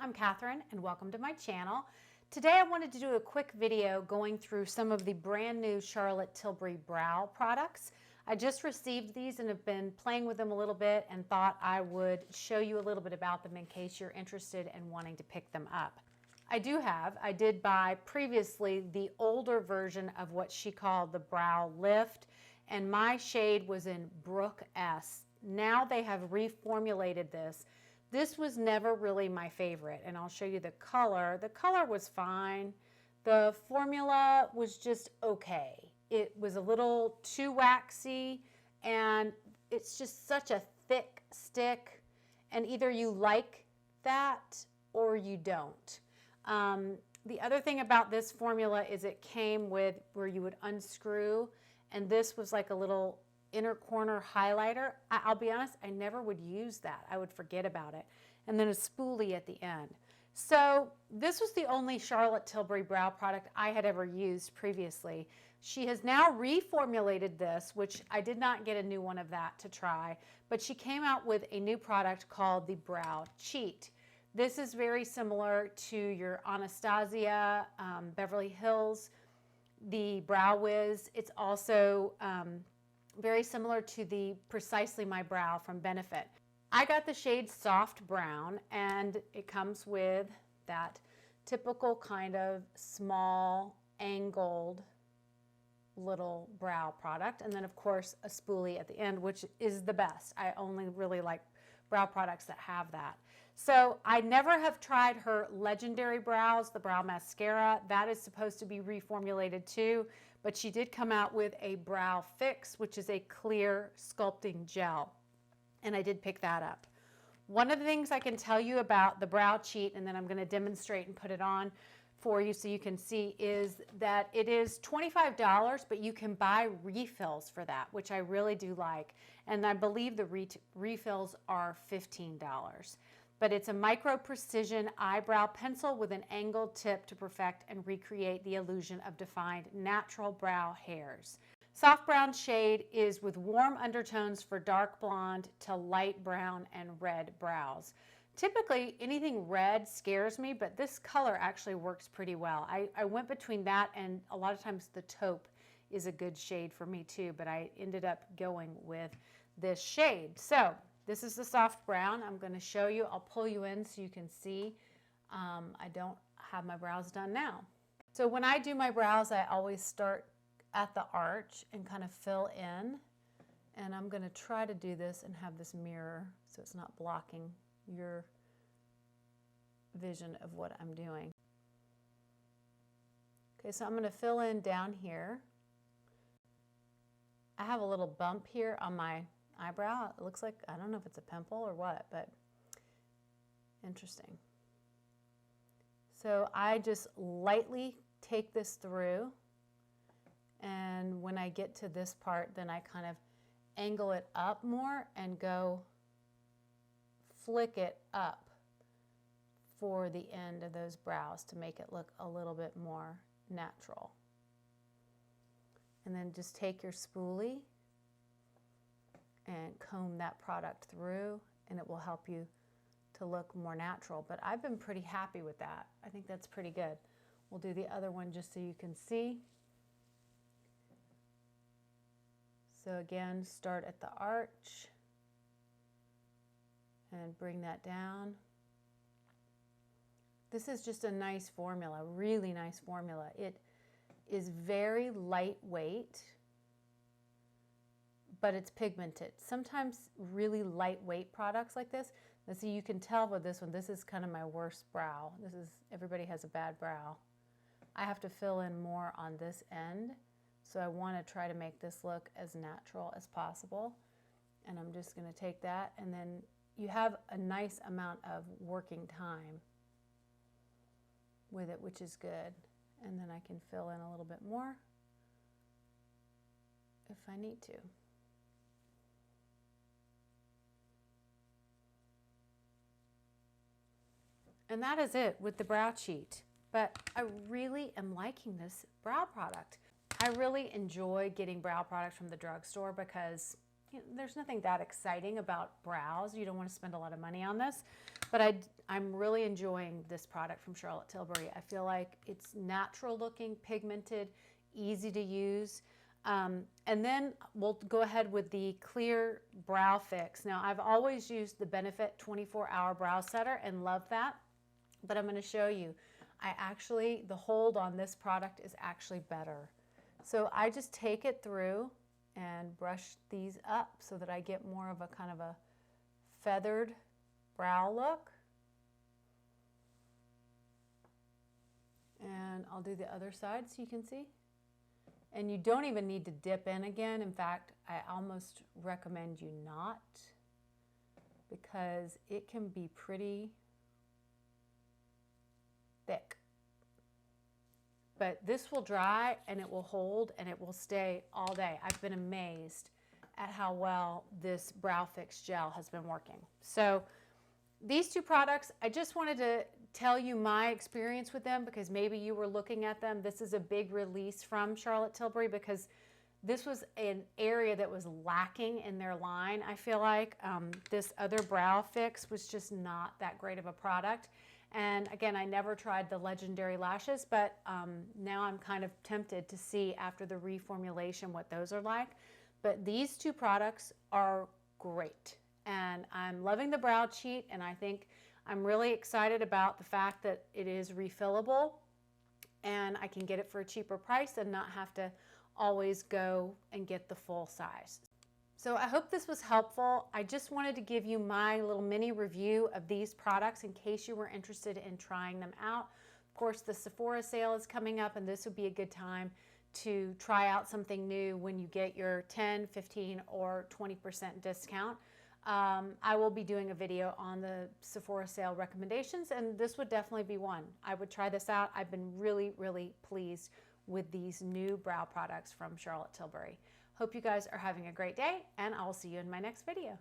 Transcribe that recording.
I'm Catherine and welcome to my channel. Today I wanted to do a quick video going through some of the brand new Charlotte Tilbury brow products. I just received these and have been playing with them a little bit and thought I would show you a little bit about them in case you're interested in wanting to pick them up. I did buy previously the older version of what she called the Brow Lift, and my shade was in Brook S. Now they have reformulated this. This was never really my favorite, and I'll show you the color. The color was fine. The formula was just okay. It was a little too waxy, and it's just such a thick stick, and either you like that or you don't. The other thing about this formula is it came with where you would unscrew, and this was like a little inner corner highlighter. I'll be honest, I never would use that. I would forget about it. And then a spoolie at the end. So this was the only Charlotte Tilbury brow product I had ever used previously. She has now reformulated this, which I did not get a new one of that to try, but she came out with a new product called the Brow Cheat. This is very similar to your Anastasia, Beverly Hills, the Brow Wiz. It's also very similar to the Precisely My Brow from Benefit. I got the shade Soft Brown, and it comes with that typical kind of small angled little brow product, and then of course a spoolie at the end, which is the best. I only really like brow products that have that. So I never have tried her Legendary Brows, the brow mascara. That is supposed to be reformulated too, but she did come out with a Brow Fix, which is a clear sculpting gel, and I did pick that up. One of the things I can tell you about the Brow Cheat, and then I'm going to demonstrate and put it on for you so you can see, is that it is $25, but you can buy refills for that, which I really do like, and I believe the refills are $15. But it's a micro precision eyebrow pencil with an angled tip to perfect and recreate the illusion of defined natural brow hairs. Soft brown shade is with warm undertones for dark blonde to light brown and red brows. Typically anything red scares me, but this color actually works pretty well. I went between that and a lot of times the taupe is a good shade for me too, but I ended up going with this shade. So this is the soft brown. I'm going to show you. I'll pull you in so you can see. I don't have my brows done now. So when I do my brows, I always start at the arch and kind of fill in. And I'm going to try to do this and have this mirror so it's not blocking your vision of what I'm doing. Okay, so I'm going to fill in down here. I have a little bump here on my eyebrow. It looks like, I don't know if it's a pimple or what, but interesting. So I just lightly take this through, and when I get to this part, then I kind of angle it up more and go flick it up for the end of those brows to make it look a little bit more natural. And then just take your spoolie and comb that product through, and it will help you to look more natural. But I've been pretty happy with that. I think that's pretty good. We'll do the other one just so you can see. So again, start at the arch and bring that down. This is just a nice formula, really nice formula. It is very lightweight, but it's pigmented. Sometimes really lightweight products like this, and see, you can tell with this one, this is kind of my worst brow. This is, everybody has a bad brow. I have to fill in more on this end, so I want to try to make this look as natural as possible. And I'm just going to take that, and then you have a nice amount of working time with it, which is good. And then I can fill in a little bit more if I need to. And that is it with the Brow Cheat. But I really am liking this brow product. I really enjoy getting brow products from the drugstore because there's nothing that exciting about brows. You don't want to spend a lot of money on this, but I'm really enjoying this product from Charlotte Tilbury. I feel like it's natural looking, pigmented, easy to use. And then we'll go ahead with the Clear Brow Fix. Now, I've always used the Benefit 24-Hour Brow Setter and love that, but I'm going to show you. The hold on this product is actually better. So I just take it through and brush these up so that I get more of a kind of a feathered brow look. And I'll do the other side so you can see. And you don't even need to dip in again. In fact, I almost recommend you not, because it can be pretty thick. But this will dry and it will hold and it will stay all day. I've been amazed at how well this Brow Fix gel has been working. So these two products, I just wanted to tell you my experience with them, because maybe you were looking at them. This is a big release from Charlotte Tilbury because this was an area that was lacking in their line. I feel like this other Brow Fix was just not that great of a product. And again, I never tried the Legendary Lashes, but now I'm kind of tempted to see after the reformulation what those are like. But these two products are great. And I'm loving the Brow Cheat, and I think I'm really excited about the fact that it is refillable and I can get it for a cheaper price and not have to always go and get the full size. So I hope this was helpful. I just wanted to give you my little mini review of these products in case you were interested in trying them out. Of course, the Sephora sale is coming up, and this would be a good time to try out something new when you get your 10, 15, or 20% discount. I will be doing a video on the Sephora sale recommendations, and this would definitely be one. I would try this out. I've been really, really pleased with these new brow products from Charlotte Tilbury. Hope you guys are having a great day, and I'll see you in my next video.